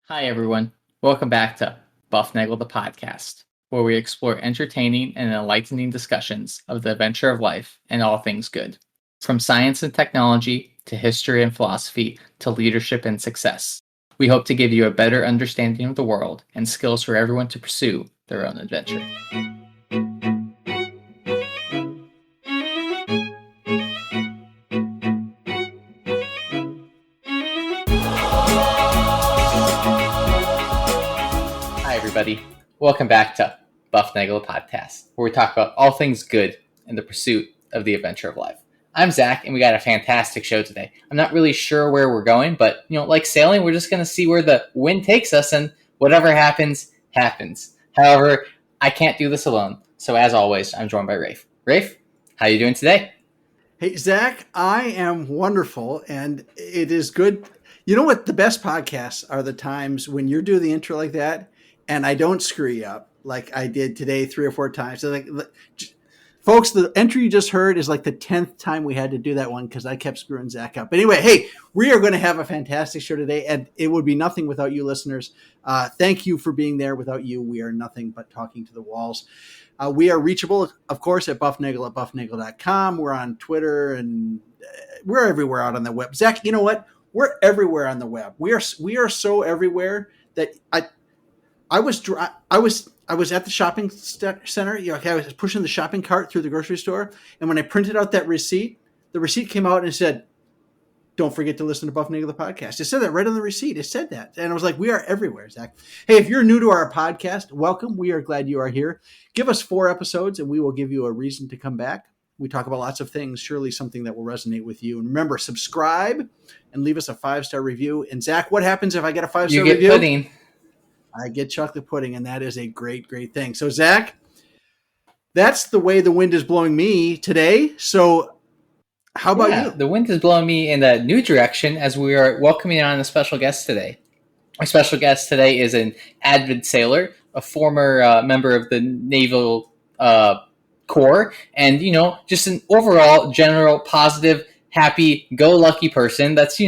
Hi, everyone. Welcome back to Bufnagle the podcast, where we explore entertaining and enlightening discussions of the adventure of life and all things good. From science and technology to history and philosophy to leadership and success. We hope to give you a better understanding of the world and skills for everyone to pursue their own adventure. Hi, everybody. Welcome back to Bufnagle the podcast, where we talk about all things good in the pursuit of the adventure of life. I'm Zach, and we got a fantastic show today. I'm not really sure where we're going, but, like sailing, we're just going to see where the wind takes us, and whatever happens, happens. However, I can't do this alone, so as always, I'm joined by Rafe. Rafe, how are you doing today? Hey, Zach, I am wonderful, and it is good. You know what? The best podcasts are the times when you do the intro like that, and I don't screw you up like I did today 3 or 4 times. So folks, the entry you just heard is like the 10th time we had to do that one because I kept screwing Zach up. But anyway, hey, we are going to have a fantastic show today, and it would be nothing without you listeners. Thank you for being there. Without you, we are nothing but talking to the walls. We are reachable, of course, at Bufnagle at bufnagle.com. We're on Twitter, and we're everywhere out on the web. Zach, you know what? We're everywhere on the web. We are so everywhere that I was at the shopping center. I was pushing the shopping cart through the grocery store, and when I printed out that receipt, the receipt came out and it said, "Don't forget to listen to Bufnagle the podcast." It said that right on the receipt. It said that. And I was like, we are everywhere, Zach. Hey, if you're new to our podcast, welcome. We are glad you are here. Give us 4 episodes and we will give you a reason to come back. We talk about lots of things, surely something that will resonate with you. And remember, subscribe and leave us a 5-star review. And Zach, what happens if I get a 5-star review? You get pudding. I get chocolate pudding, and that is a great, great thing. So, Zach, that's the way the wind is blowing me today. So how about you? The wind is blowing me in a new direction as we are welcoming on a special guest today. Our special guest today is an avid sailor, a former member of the Naval Corps, and, just an overall general positive, happy, go lucky person that's,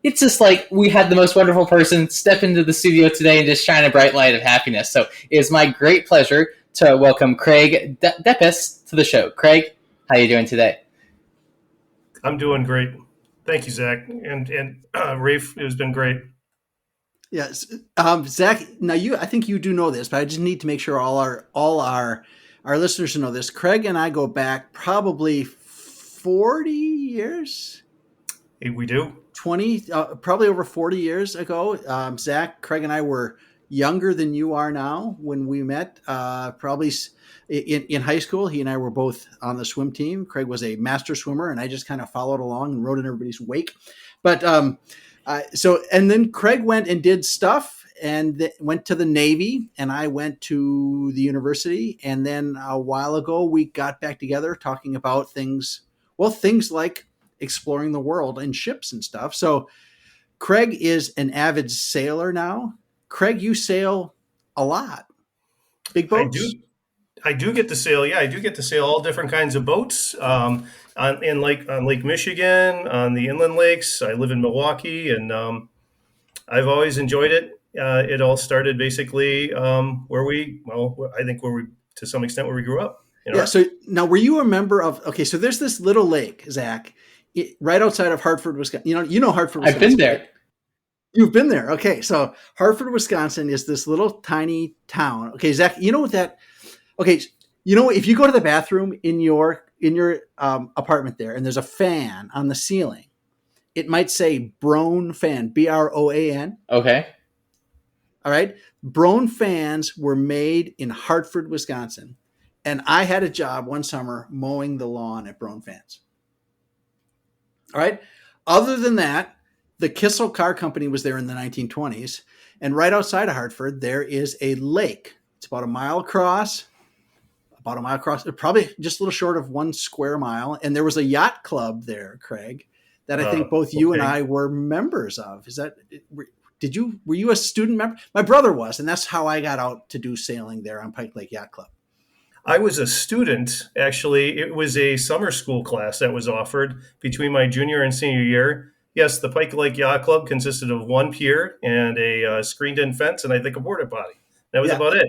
it's just like we had the most wonderful person step into the studio today and just shine a bright light of happiness. So it is my great pleasure to welcome Craig Depies to the show. Craig, how are you doing today? I'm doing great. Thank you, Zach. And Rafe, it has been great. Yes. Zach, now I think you do know this, but I just need to make sure all our listeners know this. Craig and I go back probably 40 years. Hey, we do. 20, probably over 40 years ago. Zach, Craig and I were younger than you are now when we met, probably in high school. He and I were both on the swim team. Craig was a master swimmer, and I just kind of followed along and rode in everybody's wake. But and then Craig went and did stuff and went to the Navy, and I went to the university. And then a while ago, we got back together talking about things like exploring the world and ships and stuff. So Craig is an avid sailor now. Craig, you sail a lot. Big boats? I do get to sail. Yeah, I do get to sail all different kinds of boats on Lake Michigan, on the inland lakes. I live in Milwaukee, and I've always enjoyed it. It all started basically where we to some extent where we grew up. Yeah. So now, were you a member of? Okay, so there's this little lake, Zach, right outside of Hartford, Wisconsin. You know Hartford, Wisconsin. I've been there. Right? You've been there. Okay. So Hartford, Wisconsin is this little tiny town. Okay, Zach, you know what that, okay. If you go to the bathroom in your apartment there, and there's a fan on the ceiling, it might say Broan fan, Broan. Okay. All right. Broan fans were made in Hartford, Wisconsin. And I had a job one summer mowing the lawn at Broan fans. All right. Other than that, the Kissel Car Company was there in the 1920s. And right outside of Hartford, there is a lake. It's about a mile across, probably just a little short of 1 square mile. And there was a yacht club there, Craig, that I think both you and I were members of. Were you a student member? My brother was, and that's how I got out to do sailing there on Pike Lake Yacht Club. I was a student, actually. It was a summer school class that was offered between my junior and senior year. yes, the Pike Lake Yacht Club consisted of one pier and a screened-in fence, and I think a porta potty. That was Yeah. about it.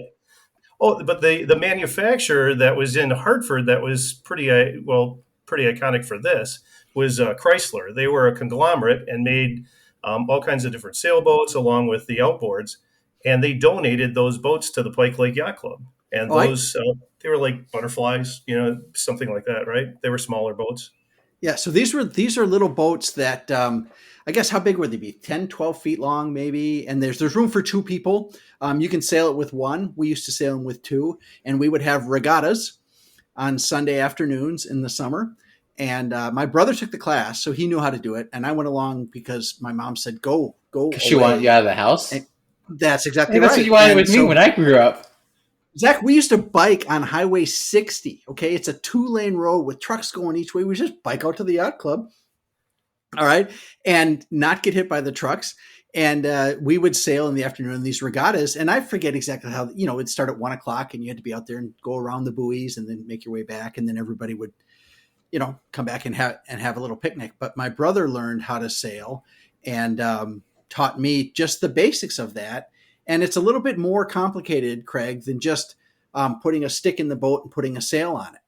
Oh, but the manufacturer that was in Hartford that was pretty iconic for this was Chrysler. They were a conglomerate and made all kinds of different sailboats along with the outboards, and they donated those boats to the Pike Lake Yacht Club. And Oh, I, those they were like butterflies, something like that, right? They were smaller boats. Yeah, so these are little boats that I guess how big would they be? 10, 12 feet long maybe, and there's room for two people. You can sail it with one. We used to sail them with two, and we would have regattas on Sunday afternoons in the summer. And my brother took the class, so he knew how to do it, and I went along because my mom said go Because she wanted you out of the house. And that's I exactly think that's right. what you wanted And with me so, when I grew up. Zach, we used to bike on Highway 60. Okay, it's a 2-lane road with trucks going each way. We just bike out to the yacht club, all right, and not get hit by the trucks. And we would sail in the afternoon in these regattas. And I forget exactly how, it'd start at 1 o'clock and you had to be out there and go around the buoys and then make your way back. And then everybody would, come back and have a little picnic. But my brother learned how to sail and taught me just the basics of that. And it's a little bit more complicated, Craig, than just putting a stick in the boat and putting a sail on it.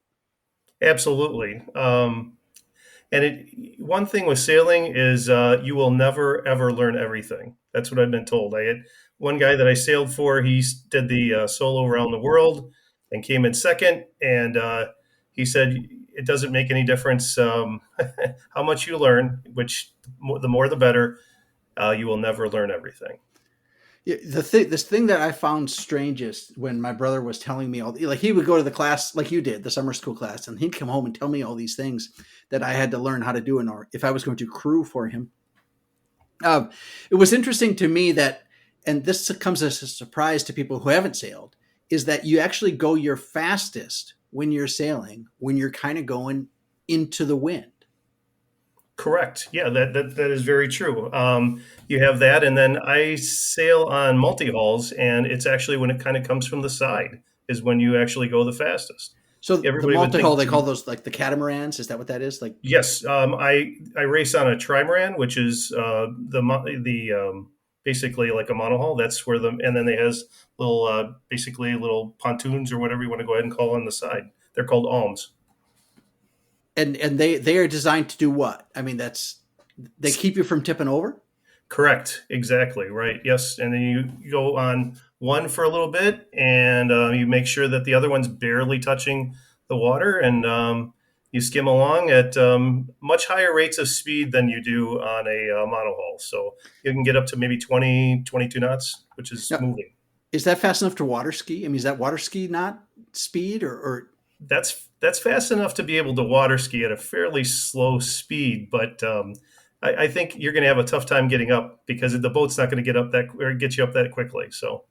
Absolutely. One thing with sailing is you will never ever learn everything. That's what I've been told. I had one guy that I sailed for. He did the solo around the world and came in second. And he said it doesn't make any difference how much you learn, which the more the better. You will never learn everything. Yeah, this thing that I found strangest when my brother was telling me like he would go to the class like you did, the summer school class, and he'd come home and tell me all these things that I had to learn how to do if I was going to crew for him. It was interesting to me that, and this comes as a surprise to people who haven't sailed, is that you actually go your fastest when you're sailing, when you're kind of going into the wind. Correct. Yeah, that is very true. You have that, and then I sail on multi-hulls, and it's actually when it kind of comes from the side is when you actually go the fastest. So Everybody the would multi-hull, think, they call those like the catamarans. Is that what that is? Like, yes, I race on a trimaran, which is the basically like a monohull. That's where and then it has little basically little pontoons or whatever you want to go ahead and call on the side. They're called alms. and they are designed to do what? I mean, they keep you from tipping over. Correct. Exactly. Right. Yes. And then you go on one for a little bit and you make sure that the other one's barely touching the water, and you skim along at much higher rates of speed than you do on a monohull. So you can get up to maybe 20, 22 knots, which is Now, moving. is that fast enough to water ski? I mean, is that water ski not speed or? That's fast enough to be able to water ski at a fairly slow speed, but I think you're going to have a tough time getting up because the boat's not going to get you up that quickly. So,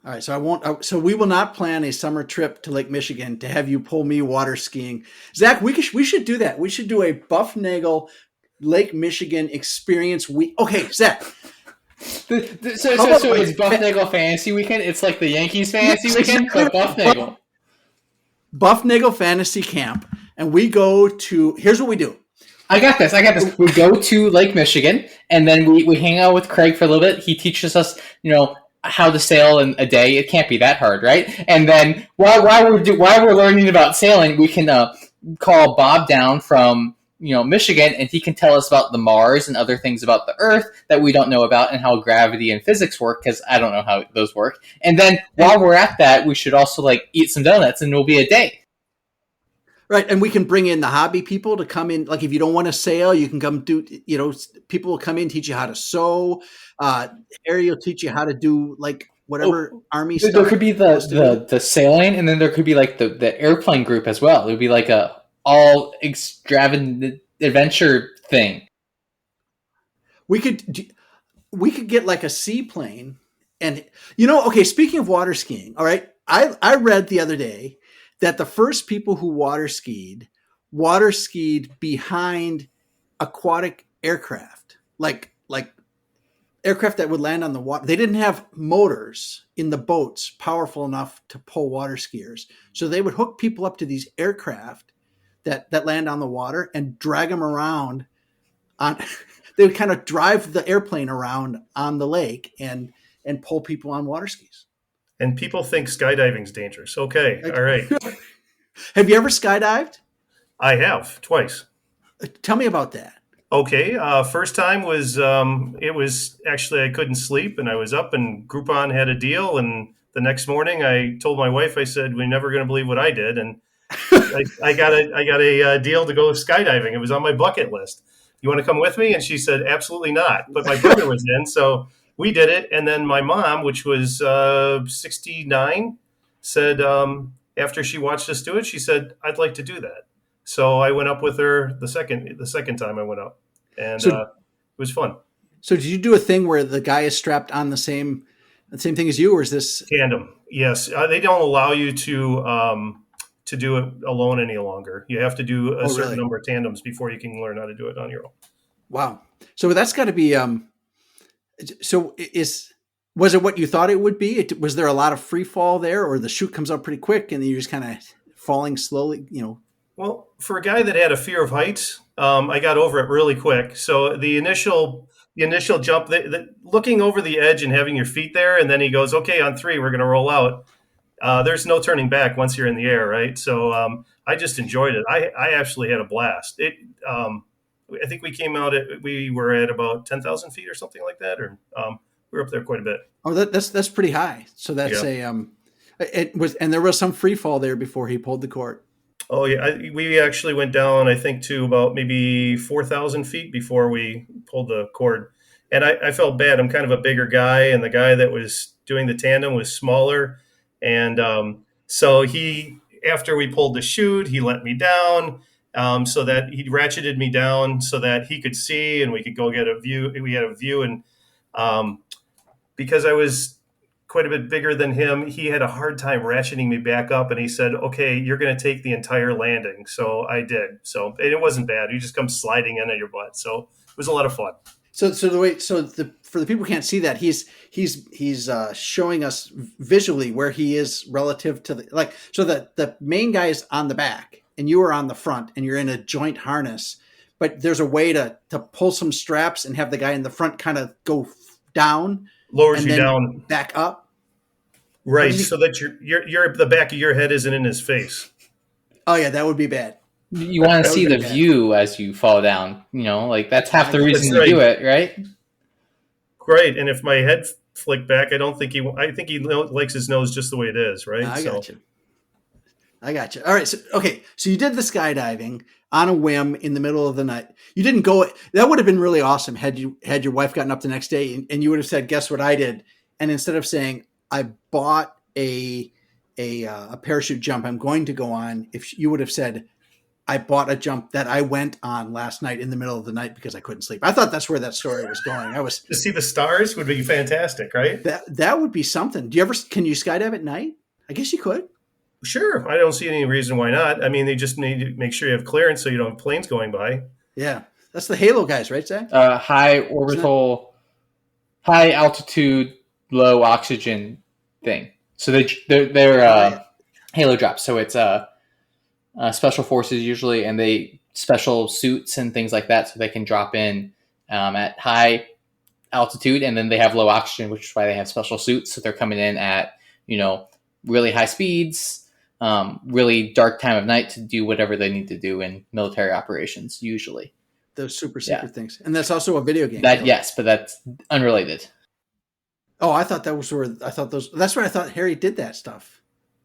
All right, so I won't. So we will not plan a summer trip to Lake Michigan to have you pull me water skiing, Zach. We should do that. We should do a Bufnagle Lake Michigan experience week. Okay, Zach. So it's Bufnagle Fantasy Weekend. It's like the Yankees Fantasy Weekend, but Bufnagle. Bufnagle Fantasy Camp, and we go to. Here's what we do. I got this. We go to Lake Michigan, and then we hang out with Craig for a little bit. He teaches us, how to sail in a day. It can't be that hard, right? And then while we're learning about sailing, we can call Bob down from Michigan, and he can tell us about the Mars and other things about the Earth that we don't know about, and how gravity and physics work, because I don't know how those work. And then while we're at that, we should also eat some donuts, and it'll be a day. Right, and we can bring in the hobby people to come in. Like if you don't want to sail, you can come do. People will come in, teach you how to sew. Harry will teach you how to do whatever army stuff. There could be the sailing, and then there could be the airplane group as well. It would be like a all extravagant adventure thing. We could get like a seaplane, and okay. Speaking of water skiing, all right, I read the other day that the first people who water skied behind aquatic aircraft, like aircraft that would land on the water. They didn't have motors in the boats powerful enough to pull water skiers, so they would hook people up to these aircraft that land on the water and drag them around on they would kind of drive the airplane around on the lake and pull people on water skis. And people think skydiving's dangerous. Okay, all right. Have you ever skydived? I have twice. Tell me about that. Okay, first time was it was actually I couldn't sleep and I was up and Groupon had a deal and the next morning I told my wife, I said, "We're never going to believe what I did," and I got a deal to go skydiving. It was on my bucket list. You want to come with me? And she said, absolutely not. But my brother was in, so we did it. And then my mom, which was 69, said after she watched us do it, she said, "I'd like to do that." So I went up with her the second time I went up, and it was fun. So did you do a thing where the guy is strapped on the same thing as you, or is this tandem? Yes, they don't allow you to do it alone any longer. You have to do a certain number of tandems before you can learn how to do it on your own. Wow. So that's got to be. Was it what you thought it would be? Was there a lot of free fall there, or the chute comes up pretty quick and then you're just kind of falling slowly? Well, for a guy that had a fear of heights, I got over it really quick. So the initial jump, looking over the edge and having your feet there, and then he goes, "Okay, on 3, we're going to roll out." There's no turning back once you're in the air, right? So I just enjoyed it. I actually had a blast. I think we were at about 10,000 feet or something like that, or we were up there quite a bit. Oh, that's pretty high. So that's it was, and there was some free fall there before he pulled the cord. Oh yeah, we actually went down, I think, to about maybe 4,000 feet before we pulled the cord. And I felt bad. I'm kind of a bigger guy, and the guy that was doing the tandem was smaller. And so after we pulled the chute, he let me down so that he ratcheted me down so that he could see and we could go get a view. We had a view, and because I was quite a bit bigger than him, he had a hard time ratcheting me back up, and he said, "Okay, you're going to take the entire landing." So I did. So and it wasn't bad. You just come sliding in at your butt. So it was a lot of fun. For the people who can't see that, he's showing us visually where he is relative to the main guy is on the back and you are on the front and you're in a joint harness, but there's a way to pull some straps and have the guy in the front kind of go down, lowers you down, back up, right? So that the back of your head isn't in his face. Oh yeah, that would be bad. You want to see the view as you fall down, like that's half the reason to do it, right? Right. And if my head flicked back, I think he likes his nose just the way it is, right? I got you. All right. So you did the skydiving on a whim in the middle of the night. You didn't go. That would have been really awesome had your wife gotten up the next day and you would have said, "Guess what I did?" And instead of saying, "I bought a parachute jump I'm going to go on," if you would have said, "I bought a jump that I went on last night in the middle of the night because I couldn't sleep." I thought that's where that story was going. To see the stars would be fantastic, right? That would be something. Can you skydive at night? I guess you could. Sure. I don't see any reason why not. I mean, they just need to make sure you have clearance so you don't have planes going by. Yeah. That's the Halo guys, right, Zach? High orbital, high altitude, low oxygen thing. So they're Halo drops. So it's special forces usually, and they special suits and things like that, so they can drop in at high altitude, and then they have low oxygen, which is why they have special suits. So they're coming in at really high speeds, really dark time of night to do whatever they need to do in military operations. Usually, those super secret things, and that's also a video game. Yes, but that's unrelated. Oh, I thought that was where that's where I thought Harry did that stuff.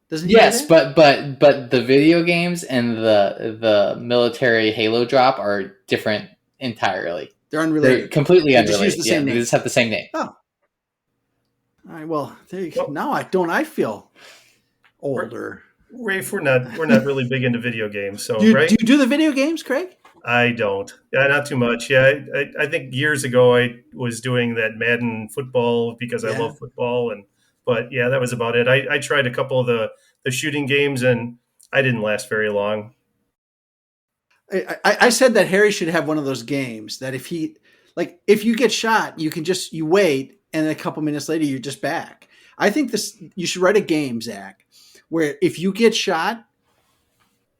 Doesn't he? Yes, but the video games and the military Halo drop are different entirely. They're unrelated. They're completely unrelated. Just use the same name. They just have the same name. Oh. All right. Well, there you go. Now I feel older. Rafe, we're not really big into video games, so do right? Do you do the video games, Craig? I don't. Yeah, not too much. Yeah, I think years ago I was doing that Madden football because I love football, but yeah, that was about it. I tried a couple of the shooting games and I didn't last very long. I said that Harry should have one of those games that if you get shot, you wait, and a couple minutes later you're just back. I think you should write a game, Zach, where if you get shot,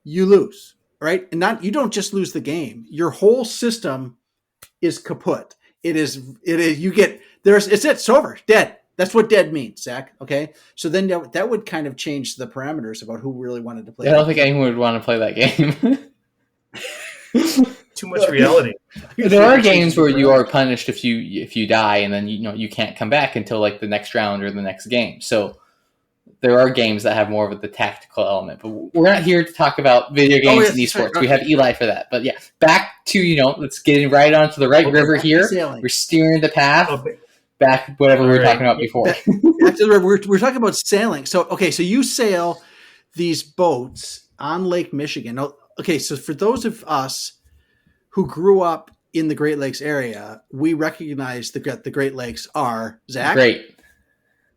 you lose, right? And you don't just lose the game. Your whole system is kaput. It is you get it's over, dead. That's what dead means, Zach. Okay, so then that would kind of change the parameters about who really wanted to play. I don't think anyone would want to play that game. Too much reality. There are games where you are punished if you die, and then you can't come back until like the next round or the next game. So there are games that have more of the tactical element. But we're not here to talk about video games and esports. Right. We have Eli for that. But yeah, back to let's get right onto the right river here. We're steering the path. Okay. Back whatever we were talking about before. Back to the river. We're talking about sailing. So so you sail these boats on Lake Michigan. Okay, so for those of us who grew up in the Great Lakes area, we recognize the Great Lakes are, Zach?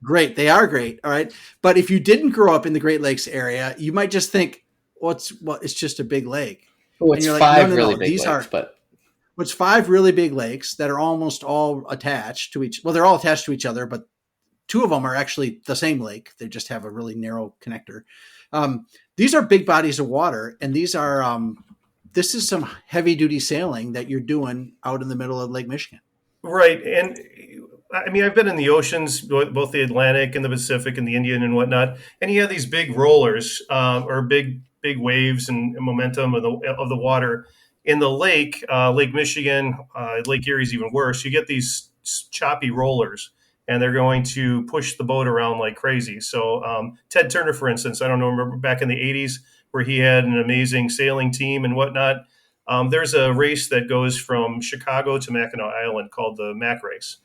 Great. They are great. All right. But if you didn't grow up in the Great Lakes area, you might just think, it's just a big lake. Well, it's five really big lakes, it's 5 really big lakes that are almost all attached to they're all attached to each other, but 2 of them are actually the same lake. They just have a really narrow connector. These are big bodies of water, and these are, this is some heavy duty sailing that you're doing out in the middle of Lake Michigan. Right. And I mean, I've been in the oceans, both the Atlantic and the Pacific and the Indian and whatnot. And you have these big rollers or big waves and momentum of the water in the lake, Lake Michigan, Lake Erie's even worse. You get these choppy rollers, and they're going to push the boat around like crazy. So Ted Turner, for instance, I don't know, remember back in the 80s where he had an amazing sailing team and whatnot. There's a race that goes from Chicago to Mackinac Island called the Mac Race.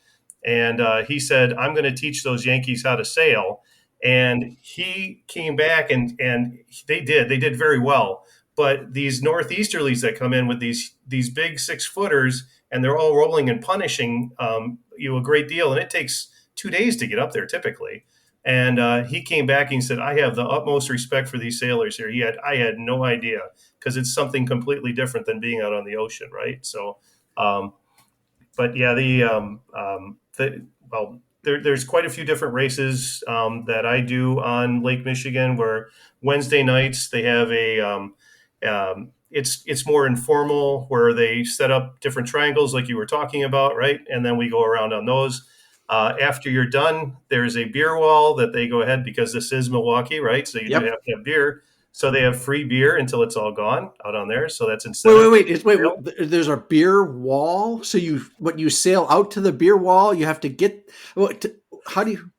And he said, I'm going to teach those Yankees how to sail. And he came back and they did very well. But these northeasterlies that come in with these big 6-footers, and they're all rolling and punishing you a great deal. And it takes 2 days to get up there typically. And he came back and he said, I have the utmost respect for these sailors here. I had no idea, because it's something completely different than being out on the ocean, right? So, but yeah, there's quite a few different races that I do on Lake Michigan, where Wednesday nights they have it's more informal, where they set up different triangles like you were talking about, right? And then we go around on those. After you're done, there's a beer wall that they go ahead, because this is Milwaukee, right? So you do have to have beer. So they have free beer until it's all gone out on there. So that's instead. Wait. There's a beer wall. So you sail out to the beer wall. You have to get. How do you?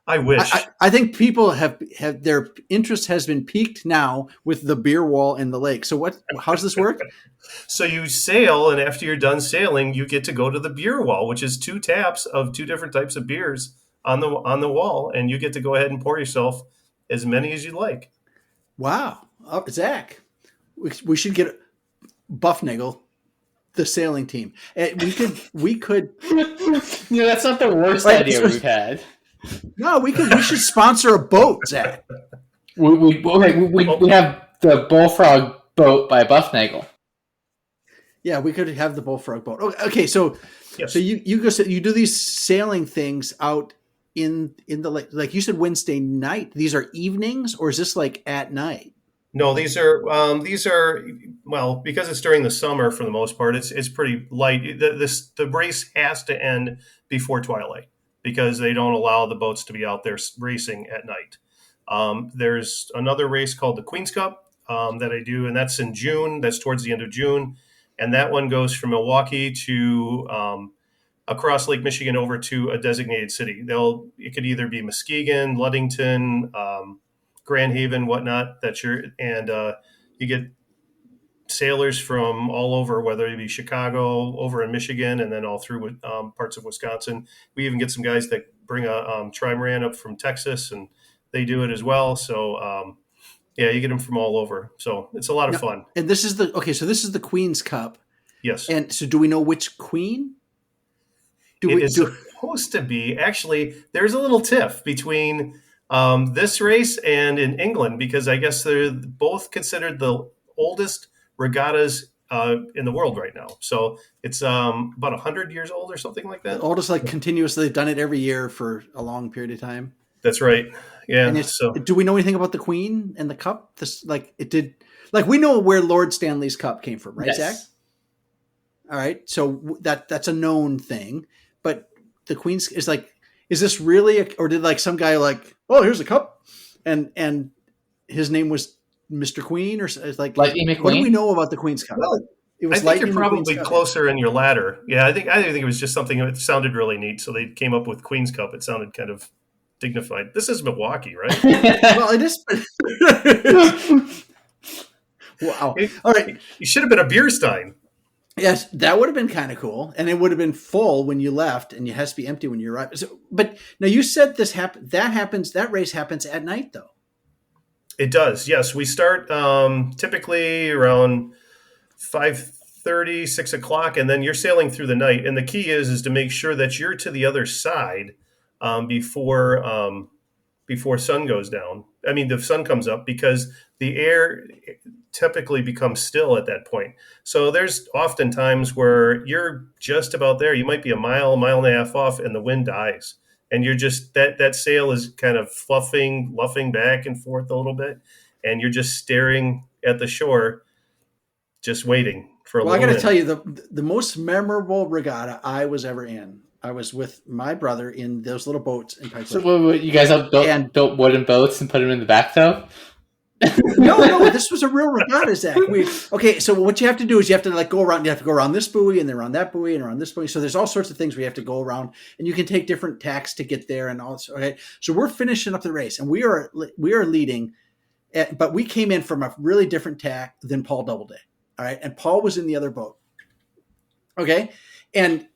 I wish. I think people have their interest has been piqued now with the beer wall in the lake. So how does this work? So you sail, and after you're done sailing, you get to go to the beer wall, which is 2 taps of 2 different types of beers on the wall, and you get to go ahead and pour yourself as many as you like. Wow, Zach, we should get Bufnagle, the sailing team. We could. That's not the worst idea we've had. No, we should sponsor a boat, Zach. We have the Bullfrog boat by Bufnagle. Yeah, we could have the Bullfrog boat. Okay, so yes. So you do these sailing things out in the lake, like you said, Wednesday night. These are evenings, or is this like at night? No, these are well, because it's during the summer for the most part. It's pretty light. The race has to end before twilight, because they don't allow the boats to be out there racing at night. There's another race called the Queen's Cup that I do, and that's in June. That's towards the end of June. And that one goes from Milwaukee to across Lake Michigan over to a designated city. It could either be Muskegon, Ludington, Grand Haven, whatnot. You get sailors from all over, whether it be Chicago, over in Michigan, and then all through parts of Wisconsin. We even get some guys that bring a trimaran up from Texas, and they do it as well. So you get them from all over. So it's a lot of fun. And this is so this is the Queen's Cup. Yes. And so do we know which queen? It's supposed to be. Actually, there's a little tiff between this race and in England, because I guess they're both considered the oldest regattas in the world right now. So it's about 100 years old or something like that. Oldest, like continuously. They've done it every year for a long period of time. That's right. Yeah. And do we know anything about the Queen and the cup? We know where Lord Stanley's cup came from, right, yes. Zach? All right, so that's a known thing. But the Queen's is like, is this really, or did like some guy like, oh, here's a cup, and his name was Mr. Queen, or it's like, Lightning what do we McQueen? know about the Queen's Cup? Well, It I was think you're Lightning McQueen's probably Cup. closer in your ladder. Yeah, I think it was just something that sounded really neat. So they came up with Queen's Cup. It sounded kind of dignified. This is Milwaukee, right? Well, it is. Wow. All right. You should have been a beer stein. Yes, that would have been kind of cool, and it would have been full when you left, and it has to be empty when you arrive. So, but now you said this happen. That happens. That race happens at night, though. It does. Yes, we start typically around 5:30, 6 o'clock, and then you're sailing through the night. And the key is to make sure that you're to the other side before sun goes down. I mean, the sun comes up, because the air typically becomes still at that point. So there's often times where you're just about there. You might be a mile and a half off, and the wind dies. And you're just, that sail is kind of luffing back and forth a little bit. And you're just staring at the shore, just waiting for a Well, I little got to wind. tell you, the most memorable regatta I was ever in. I was with my brother in those little boats in Pikes So Lake. you guys have built wooden boats and put them in the bathtub? No, this was a real regatta, Zach. Okay, so what you have to do is you have to like go around. You have to go around this buoy and then around that buoy and around this buoy. So there's all sorts of things we have to go around, and you can take different tacks to get there and all. Okay, so we're finishing up the race, and we are leading, but we came in from a really different tack than Paul Doubleday. All right, and Paul was in the other boat. Okay, and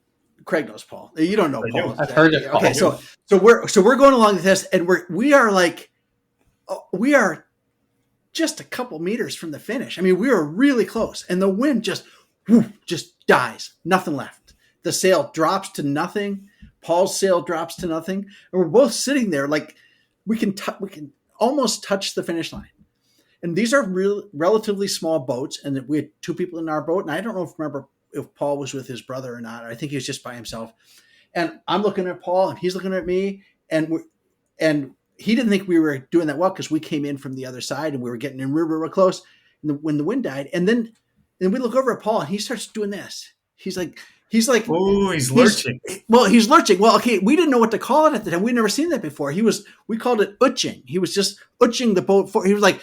Craig knows Paul. You don't know I Paul. do. I've heard of Paul. Okay, so we're going along this, and we are just a couple meters from the finish. I mean, we were really close, and the wind just dies. Nothing left. The sail drops to nothing. Paul's sail drops to nothing, and we're both sitting there like we can almost touch the finish line. And these are relatively small boats, and we had two people in our boat, and I don't remember if Paul was with his brother or not. I think he was just by himself. And I'm looking at Paul, and he's looking at me, and he didn't think we were doing that well because we came in from the other side and we were getting in real close when the wind died. And then we look over at Paul, and he starts doing this. He's like, Oh, he's lurching. He's lurching. Well, okay, we didn't know what to call it at the time. We'd never seen that before. We called it utching. He was just utching the boat. He was like,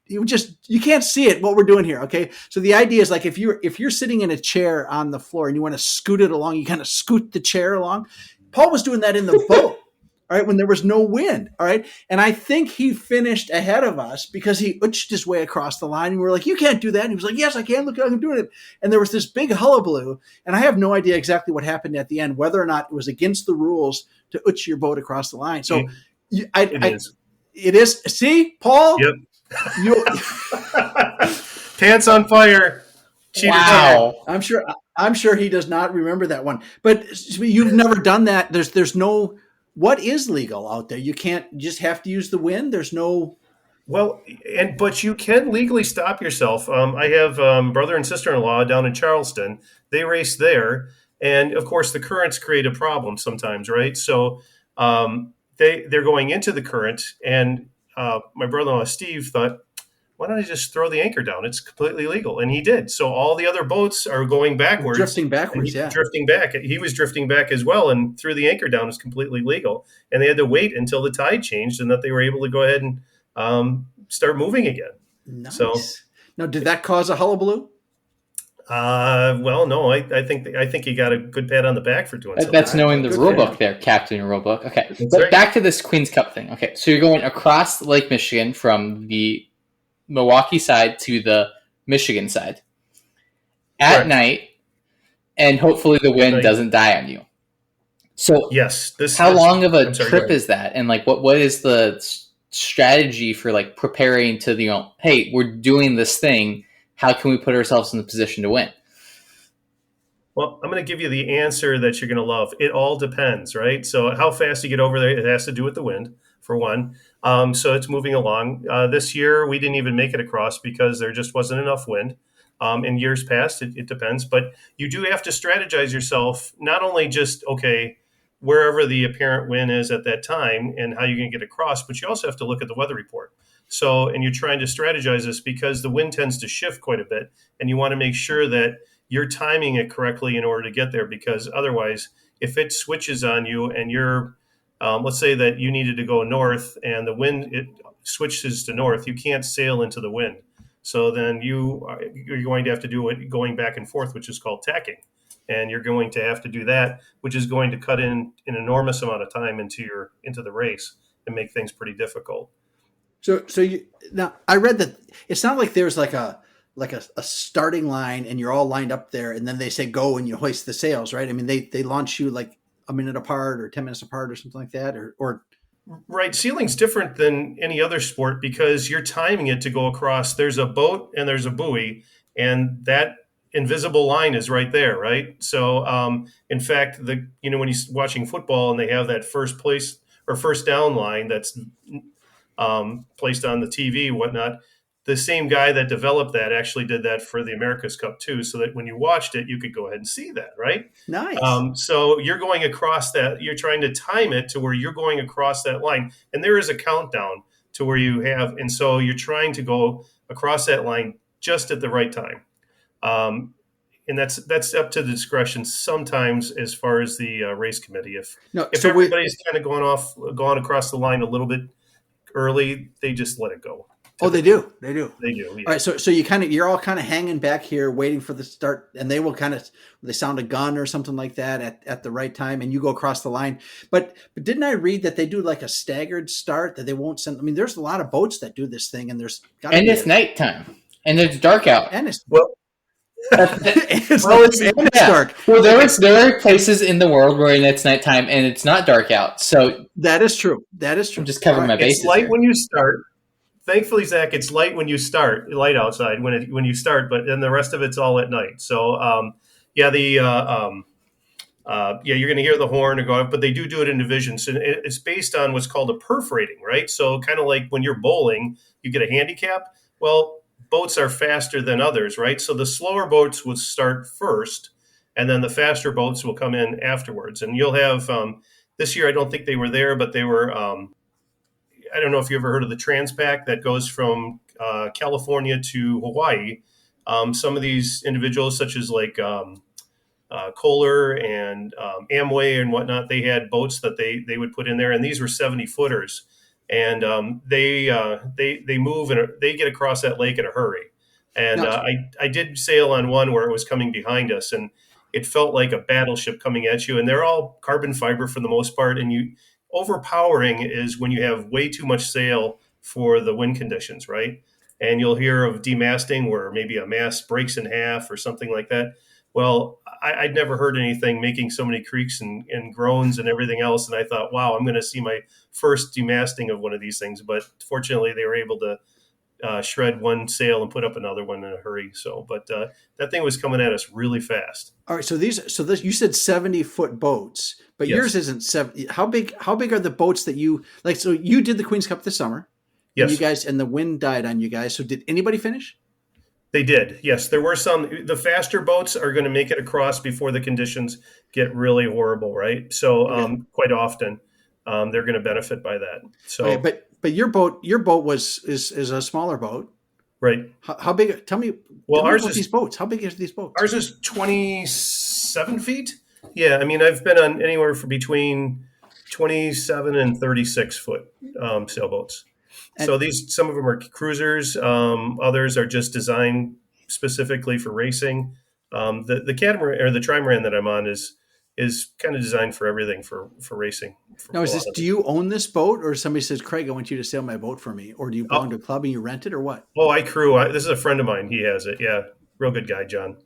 you can't see it, what we're doing here. Okay. So the idea is like, if you're sitting in a chair on the floor and you want to scoot it along, you kind of scoot the chair along. Paul was doing that in the boat. All right, when there was no wind. All right. And I think he finished ahead of us because he utched his way across the line. And we were like, you can't do that. And he was like, yes, I can. Look, I'm doing it. And there was this big hullabaloo. And I have no idea exactly what happened at the end, whether or not it was against the rules to utch your boat across the line. So it is. See, Paul? Yep. Pants on fire. Cheater. Wow. I'm sure he does not remember that one. But you've never done that. There's no. What is legal out there? You just have to use the wind. There's no. Well, but you can legally stop yourself. I have brother and sister-in-law down in Charleston. They race there, and of course the currents create a problem sometimes, right? So they're going into the current, and my brother-in-law Steve thought, why don't I just throw the anchor down? It's completely legal. And he did. So all the other boats are going backwards. Drifting backwards, yeah. Drifting back. He was drifting back as well, and threw the anchor down. Is completely legal. And they had to wait until the tide changed and that they were able to go ahead and start moving again. Nice. So, now, did that cause a hullabaloo? Well, no. I think he got a good pat on the back for doing something. That's knowing the rule book there, Captain Rule Book. Okay, but right. Back to this Queen's Cup thing. Okay, so you're going across Lake Michigan from the Milwaukee side to the Michigan side at night, and hopefully the wind doesn't die on you. So yes, how long of a trip is that? And like, what is the strategy for like preparing to, hey, we're doing this thing. How can we put ourselves in the position to win? Well, I'm going to give you the answer that you're going to love. It all depends, right? So how fast you get over there, it has to do with the wind, for one. So it's moving along. This year, we didn't even make it across because there just wasn't enough wind. In years past, it depends. But you do have to strategize yourself, not only just, okay, wherever the apparent wind is at that time and how you're going to get across, but you also have to look at the weather report. So, and you're trying to strategize this because the wind tends to shift quite a bit, and you want to make sure that you're timing it correctly in order to get there, because otherwise, if it switches on you and you're, let's say that you needed to go north and the wind, it switches to north, you can't sail into the wind. So then you're going to have to do it going back and forth, which is called tacking. And you're going to have to do that, which is going to cut in an enormous amount of time into the race and make things pretty difficult. So you now I read that it's not like there's like a starting line and you're all lined up there and then they say go and you hoist the sails, right? I mean they launch you like a minute apart or 10 minutes apart or something like that, or Right. Sealing's different than any other sport because you're timing it to go across. There's a boat and there's a buoy, and that invisible line is right there, right? So, in fact, when you're watching football and they have that first place or first down line that's placed on the TV, whatnot, the same guy that developed that actually did that for the America's Cup too, so that when you watched it, you could go ahead and see that, right? nice. So you're going across that. You're trying to time it to where you're going across that line, and there is a countdown to where you have, and so you're trying to go across that line just at the right time. And that's up to the discretion sometimes as far as the race committee. If everybody's kind of gone across the line a little bit early, they just let it go. Oh, they do. Yeah. All right. So you're all kind of hanging back here waiting for the start, and they sound a gun or something like that at the right time, and you go across the line. But didn't I read that they do like a staggered start, that they won't send? I mean, there's a lot of boats that do this thing, and it's nighttime and it's dark out. And it's it's dark. Well, there are places in the world where it's nighttime and it's not dark out. So that is true. I'm just covering my bases. It's light here. when you start. Thankfully, Zach, it's light when you start, light outside when you start, but then the rest of it's all at night. So, you're going to hear the horn or go up, but they do it in divisions. And it's based on what's called a perf rating, right? So kind of like when you're bowling, you get a handicap. Well, boats are faster than others, right? So the slower boats will start first, and then the faster boats will come in afterwards. And you'll have, this year, I don't think they were there, but they were, I don't know if you ever heard of the Transpac that goes from California to Hawaii. Some of these individuals, such as like Kohler and Amway and whatnot, they had boats that they would put in there, and these were 70-footers, and they move and they get across that lake in a hurry. And I did sail on one where it was coming behind us, and it felt like a battleship coming at you. And they're all carbon fiber for the most part, and overpowering is when you have way too much sail for the wind conditions, right? And you'll hear of demasting where maybe a mast breaks in half or something like that. Well, I'd never heard anything making so many creaks and groans and everything else. And I thought, wow, I'm going to see my first demasting of one of these things. But fortunately, they were able to shred one sail and put up another one in a hurry. So, but that thing was coming at us really fast. All right. So you said 70-foot boats, but Yes. Yours isn't 70. How big are the boats that you like? So you did the Queen's Cup this summer. Yes. And you guys, and the wind died on you guys. So did anybody finish? They did. Yes. There were some. The faster boats are going to make it across before the conditions get really horrible. Right. So quite often they're going to benefit by that. So, okay, but your boat is a smaller boat. Right. How big? Tell me. Well, ours is these boats. How big are these boats? Ours is 27 feet. Yeah, I mean, I've been on anywhere from between 27 and 36 foot sailboats. And so some of them are cruisers. Others are just designed specifically for racing. The catamaran or the trimaran that I'm on is kind of designed for everything for racing. Now, do you own this boat, or somebody says, Craig, I want you to sail my boat for me, or do you belong to a club and you rent it, or what? Oh, I crew. This is a friend of mine. He has it. Yeah, real good guy, John.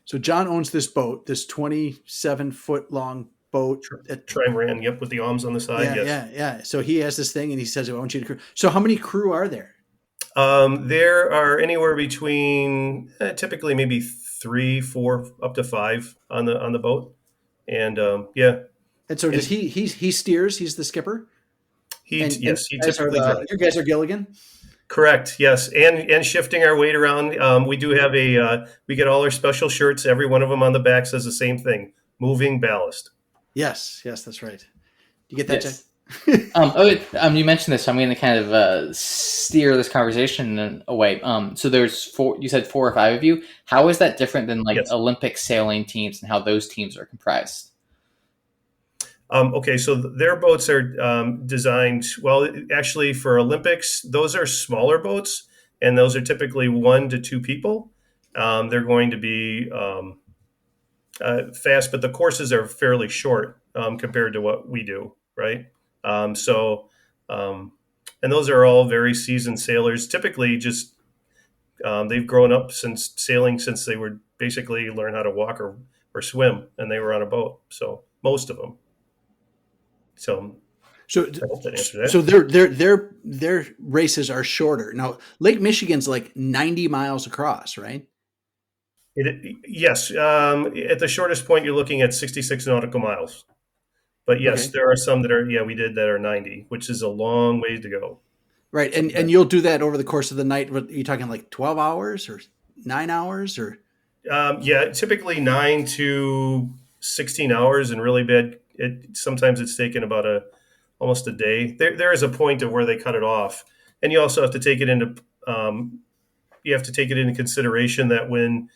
So John owns this boat, this 27-foot long boat. Trimaran, yep, with the arms on the side. Yeah. So he has this thing, and he says, I want you to crew. So how many crew are there? There are anywhere between typically maybe 3, 4, up to 5 on the boat. And And so does he steers? He's the skipper? He typically drives. You guys are Gilligan? Correct. Yes. And shifting our weight around. We do have we get all our special shirts. Every one of them on the back says the same thing: moving ballast. Yes, that's right. You get that, yes. You mentioned this, so I'm going to kind of steer this conversation away. So there's four. You said 4 or 5 of you. How is that different than like Yes. Olympic sailing teams and how those teams are comprised? Okay, so their boats are designed well. Actually, for Olympics, those are smaller boats, and those are typically 1 to 2 people. They're going to be fast, but the courses are fairly short compared to what we do, right? So, and those are all very seasoned sailors. Typically, just they've grown up since sailing since they were basically learn how to walk or swim, and they were on a boat. So most of them. So So, I hope that answers so that. their races are shorter. Now, Lake Michigan's like 90 miles across, right? Yes, at the shortest point, you're looking at 66 nautical miles. But yes, Okay, there are some that are we did that are 90, which is a long way to go. right. And you'll do that over the course of the night. What are you talking, like 12 hours or 9 hours or? Yeah, typically 9 to 16 hours, and really bad. Sometimes it's taken about almost a day. There is a point of where they cut it off, and you also have to take it into consideration that when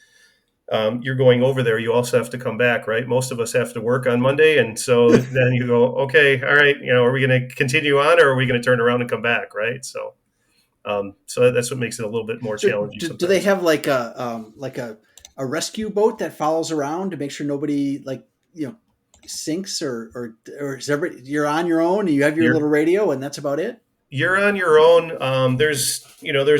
you're going over there, you also have to come back, right? Most of us have to work on Monday, and so then you go, okay, all right, are we going to continue on, or are we going to turn around and come back, right? So that's what makes it a little bit more So challenging do they sometimes. have like a rescue boat that follows around to make sure nobody sinks or is everybody, you're on your own and you have your You're little radio and that's about it? you're on your own. There's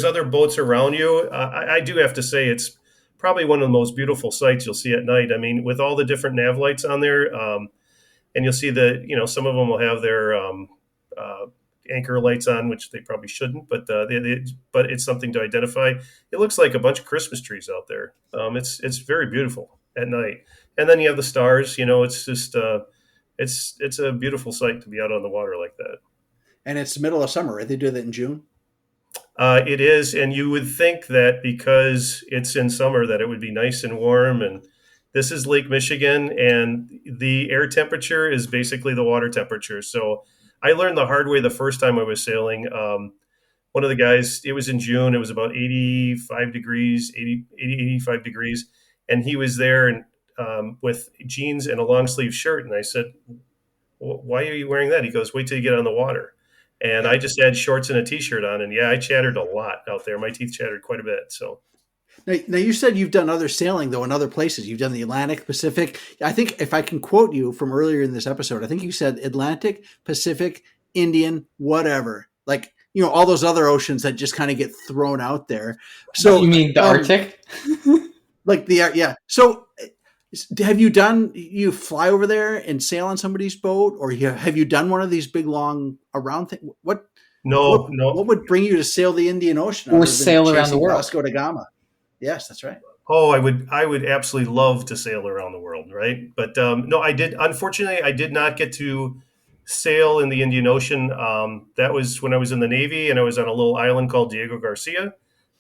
other boats around you. I do have to say it's probably one of the most beautiful sights you'll see at night. I mean, with all the different nav lights on there, and you'll see that some of them will have their uh, anchor lights on, which they probably shouldn't, but but it's something to identify. It looks like a bunch of Christmas trees out there. It's very beautiful at night, and then you have the stars. It's just it's a beautiful sight to be out on the water like that. And it's the middle of summer, right? They do that in June. It is, and you would think that because it's in summer that it would be nice and warm. And this is Lake Michigan, and the air temperature is basically the water temperature. So I learned the hard way the first time I was sailing. One of the guys, it was in June, it was about 85 degrees, 85 degrees, and he was there and with jeans and a long sleeve shirt. And I said, why are you wearing that? He goes, wait till you get on the water. And Yeah. I just had shorts and a t-shirt on, and yeah, I chattered a lot out there. My teeth chattered quite a bit. So Now you said you've done other sailing though in other places. You've done the Atlantic, Pacific. I think if I can quote you from earlier in this episode, I think you said Atlantic, Pacific, Indian, whatever. Like, all those other oceans that just kind of get thrown out there. You So, mean the Arctic? like yeah. So, have you fly over there and sail on somebody's boat, or have you done one of these big long around thing? no, no. What would bring you to sail the Indian Ocean Or other than sail around the chasing world? Vasco da Gama? Yes, that's right. Oh, I would absolutely love to sail around the world, right? But no, I did. Unfortunately, I did not get to sail in the Indian Ocean. That was when I was in the Navy, and I was on a little island called Diego Garcia,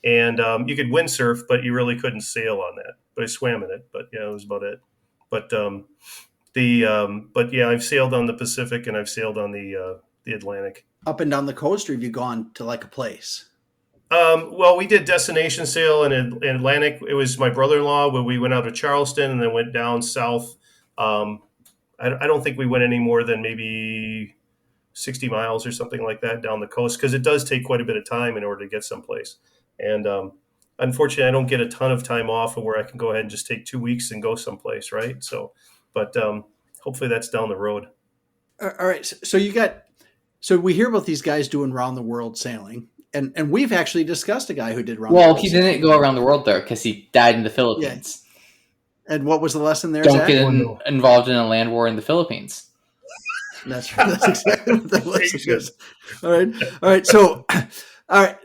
and you could windsurf, but you really couldn't sail on that. But I swam in it. But yeah, that was about it. But but yeah, I've sailed on the Pacific and I've sailed on the Atlantic. Up and down the coast, or have you gone to like a place? Well, we did destination sail in Atlantic. It was my brother-in-law when we went out to Charleston and then went down south. Um, I don't think we went any more than maybe 60 miles or something like that down the coast because it does take quite a bit of time in order to get someplace. And unfortunately, I don't get a ton of time off where I can go ahead and just take 2 weeks and go someplace, right? So, but hopefully that's down the road. All right. So we hear about these guys doing round the world sailing, and we've actually discussed a guy who did round the Well, world he sailing. didn't go around the world though because he died in the Yeah. Philippines. And what was the lesson there, Don't Zach? get Oh, no. involved in a land war in the Philippines. That's right. That's exactly what that You lesson should. is. All right. All right. So, all right.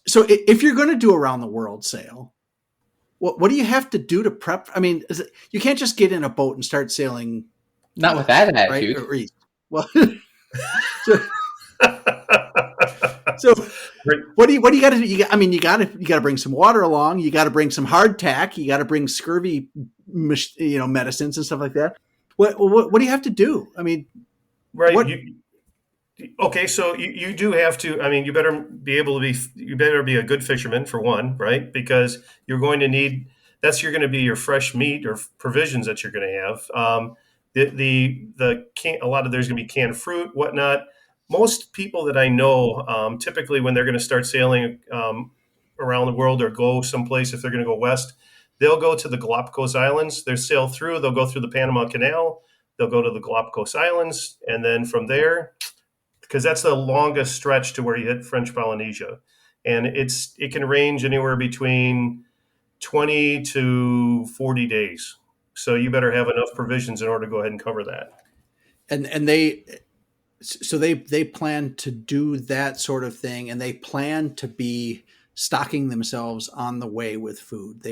So if you're going to do a round the world sail, what do you have to do to prep? I mean, you can't just get in a boat and start sailing Not with west, that right? attitude. Or east. Well, so, so what do you got to do? You got to bring some water along. You got to bring some hardtack. You got to bring scurvy, medicines and stuff like that. What do you have to do? I mean, Right. what? Okay, so you do have to. I mean, you better be a good fisherman for one, right? Because you're going to need you're going to be your fresh meat or provisions that you're going to have. A lot of there's going to be canned fruit, whatnot. Most people that I know, typically when they're going to start sailing around the world or go someplace, if they're going to go west, they'll go to the Galapagos Islands. They'll sail through. They'll go through the Panama Canal. They'll go to the Galapagos Islands, and then from there, because that's the longest stretch to where you hit French Polynesia, and it can range anywhere between 20 to 40 days. So you better have enough provisions in order to go ahead and cover that. And they plan to do that sort of thing, and they plan to be stocking themselves on the way with food.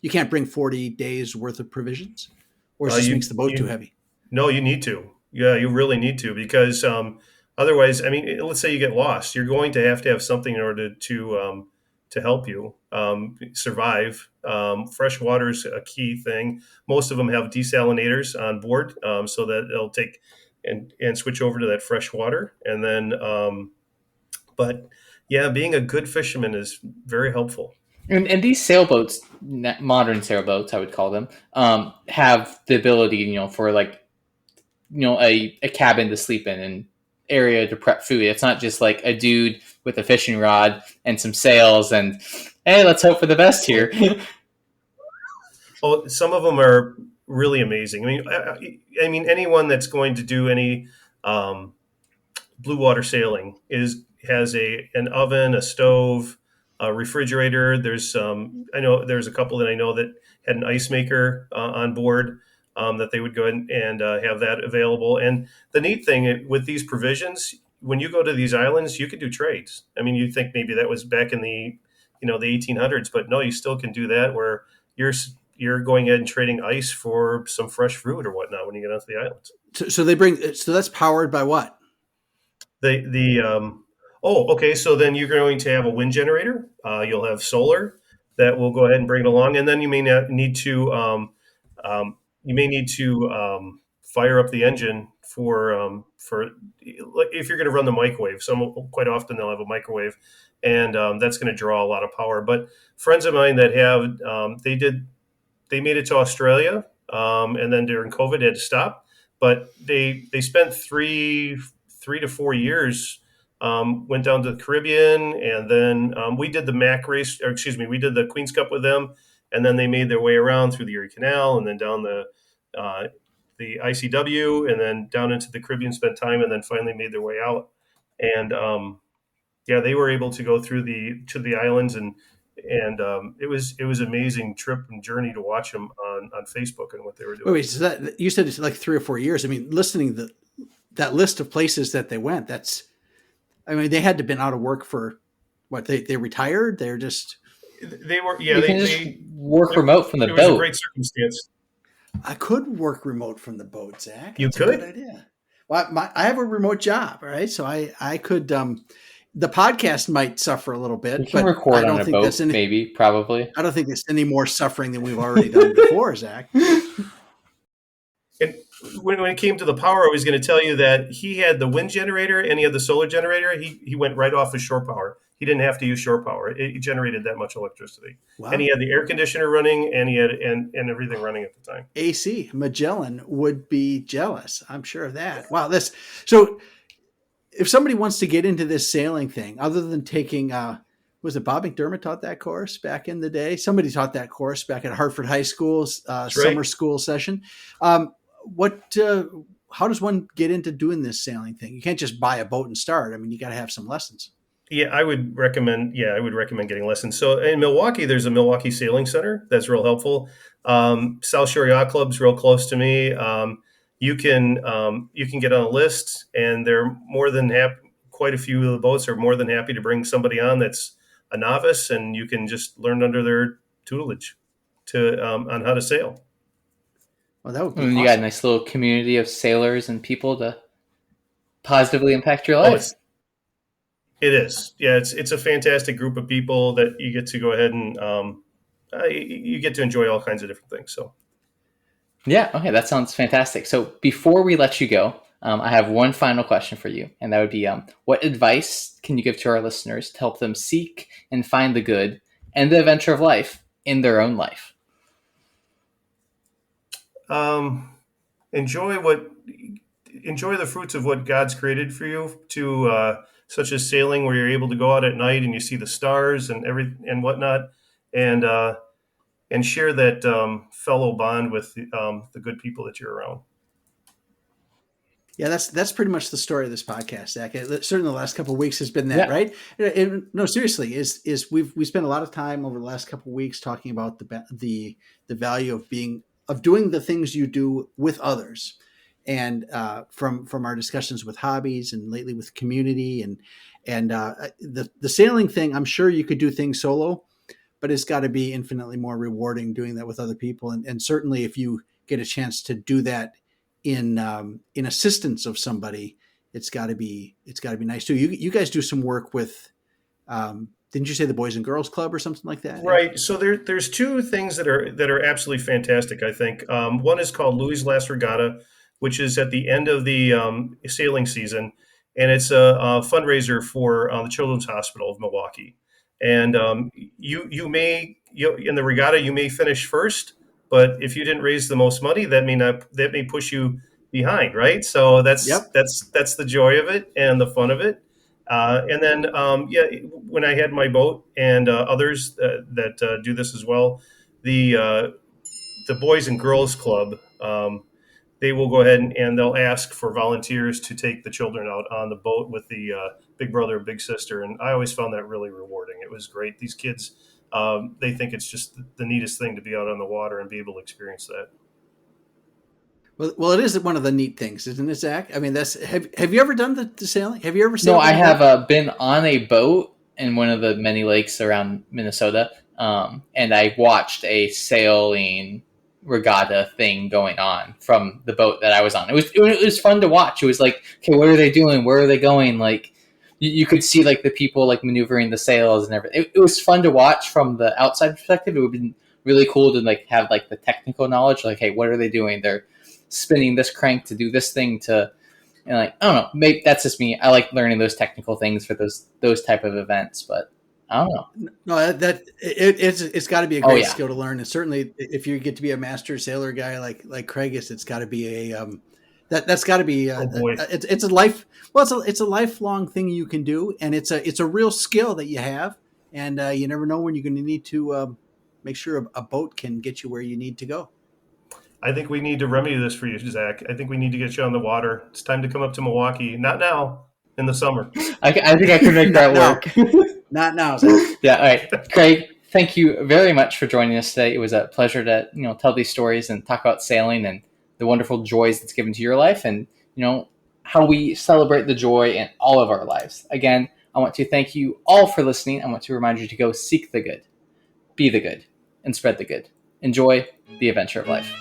You can't bring 40 days worth of provisions, or it just makes the boat too heavy. No, you need to. Yeah, you really need to, because otherwise, I mean, let's say you get lost, you're going to have something in order to help you survive. Fresh water is a key thing. Most of them have desalinators on board, so that they'll take and switch over to that fresh water. And then, but yeah, being a good fisherman is very helpful. And these sailboats, modern sailboats, I would call them, have the ability, for like, a cabin to sleep in and area to prep food. It's not just like a dude with a fishing rod and some sails and, hey, let's hope for the best here. Oh, some of them are really amazing. I mean, anyone that's going to do any blue water sailing has an oven, a stove, a refrigerator. I know there's a couple that I know that had an ice maker on board, that they would go ahead and have that available. And the neat thing with these provisions, when you go to these islands, you can do trades. I mean, you think maybe that was back in the 1800s, but no, you still can do that, where you're going ahead and trading ice for some fresh fruit or whatnot when you get onto the islands. So that's powered by what? Okay. So then you're going to have a wind generator. You'll have solar that will go ahead and bring it along, and then you may not need to. Fire up the engine for if you're going to run the microwave. Quite often they'll have a microwave, and that's going to draw a lot of power. But friends of mine that have they made it to Australia, and then during COVID they had to stop. But they spent 3 to 4 years. Went down to the Caribbean, and then we did the Mac race, or excuse me, we did the Queen's Cup with them, and then they made their way around through the Erie Canal, and then down the ICW, and then down into the Caribbean, spent time, and then finally made their way out. And yeah, they were able to go through to the islands, and it was amazing trip and journey to watch them on Facebook and what they were doing. Wait, so that you said it's like 3 or 4 years. I mean, listening to that list of places that they went, they had to have been out of work for what? They retired? They're just they were they work remote from the boat. It was a great circumstance. I could work remote from the boat, Zach. You could. A good idea. Well, I have a remote job, right? So I could. The podcast might suffer a little bit, you can record on a boat, maybe, probably. I don't think there's any more suffering than we've already done before, Zach. And when it came to the power, I was going to tell you that he had the wind generator and he had the solar generator. He went right off of shore power. He didn't have to use shore power. It generated that much electricity. Wow. And he had the air conditioner running, and he had and everything running at the time. AC Magellan would be jealous. I'm sure of that. Wow. So if somebody wants to get into this sailing thing, other than taking, was it Bob McDermott taught that course back in the day? Somebody taught that course back at Hartford High School's summer school session. How does one get into doing this sailing thing? You can't just buy a boat and start. I mean, you got to have some lessons. Yeah, I would recommend getting lessons. So in Milwaukee, there's a Milwaukee Sailing Center that's real helpful. South Shore Yacht Club's real close to me. You can get on a list, and they're more than happy. Quite a few of the boats are more than happy to bring somebody on that's a novice, and you can just learn under their tutelage on how to sail. Well, that would be awesome. You got a nice little community of sailors and people to positively impact your life. It is. Yeah, it's a fantastic group of people that you get to go ahead and you get to enjoy all kinds of different things. So, yeah, okay, that sounds fantastic. So before we let you go, I have one final question for you, and that would be, what advice can you give to our listeners to help them seek and find the good and the adventure of life in their own life? Um, enjoy what enjoy the fruits of what God's created for you, to such as sailing, where you're able to go out at night and you see the stars and and whatnot, and share that fellow bond with the good people that you're around. Yeah, that's pretty much the story of this podcast, Zach. Certainly, the last couple of weeks has been that, Yeah. right? No, seriously, is we spent a lot of time over the last couple of weeks talking about the value of doing the things you do with others, and from our discussions with hobbies and lately with community and the sailing thing. I'm sure you could do things solo, but it's got to be infinitely more rewarding doing that with other people, and certainly if you get a chance to do that in assistance of somebody, it's got to be nice too. You guys do some work with, didn't you say the Boys and Girls Club or something like that? Right. So there's two things that are absolutely fantastic. I think one is called Louis' Last Regatta, which is at the end of the sailing season, and it's a fundraiser for the Children's Hospital of Milwaukee. And you in the regatta you may finish first, but if you didn't raise the most money, that may push you behind, right? So Yep. that's the joy of it and the fun of it. And then, when I had my boat and others that do this as well, the Boys and Girls Club, they will go ahead and they'll ask for volunteers to take the children out on the boat with the big brother, big sister. And I always found that really rewarding. It was great. These kids, they think it's just the neatest thing to be out on the water and be able to experience that. Well, it is one of the neat things, isn't it, Zach? I mean, have you ever done the sailing? Have you ever No, sailed? I have been on a boat in one of the many lakes around Minnesota, and I watched a sailing regatta thing going on from the boat that I was on. It was fun to watch. It was like, okay, what are they doing? Where are they going? Like, you could see like the people like maneuvering the sails and everything. It was fun to watch from the outside perspective. It would have been really cool to like have like the technical knowledge. Like, hey, what are they doing? They're spinning this crank to do this thing to, and like, I don't know, maybe that's just me. I like learning those technical things for those type of events, but I don't know. No, it's got to be a great yeah. skill to learn, and certainly if you get to be a master sailor guy like Craig is, it's got to be that's got to be Oh boy. it's a life. Well, it's a lifelong thing you can do, and it's a real skill that you have, and you never know when you're going to need to make sure a boat can get you where you need to go. I think we need to remedy this for you, Zach. I think we need to get you on the water. It's time to come up to Milwaukee. Not now, in the summer. I think I can make that work. Not now, Zach. Yeah. All right, Craig. Thank you very much for joining us today. It was a pleasure to tell these stories and talk about sailing and the wonderful joys it's given to your life, and how we celebrate the joy in all of our lives. Again, I want to thank you all for listening. I want to remind you to go seek the good, be the good, and spread the good. Enjoy the adventure of life.